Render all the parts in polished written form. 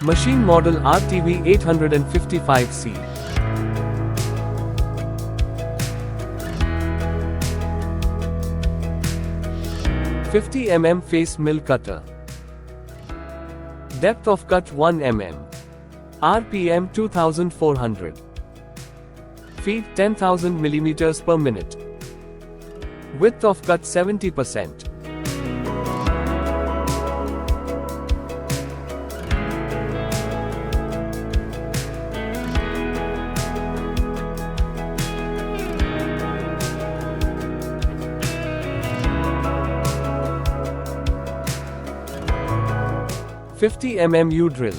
Machine model RTV 855C. 50 mm face mill cutter. Depth of cut 1 mm. RPM 2400. Feed 10,000 mm per minute. Width of cut 70%. "50 mm U drill.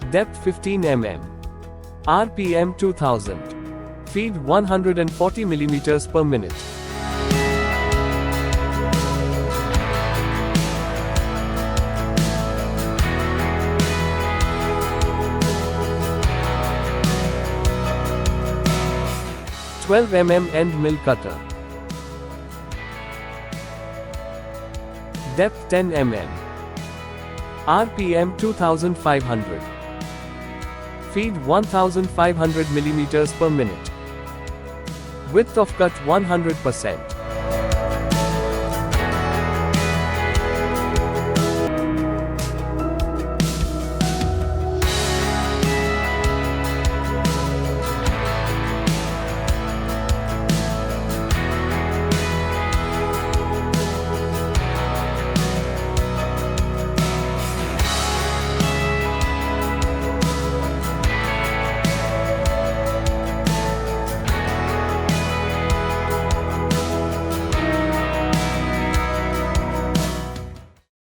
Depth 15 mm. RPM 2000. Feed 140 mm per minute. "12 mm end mill cutter. Depth 10 mm. RPM 2500. Feed 1500 mm per minute. Width of cut 100%.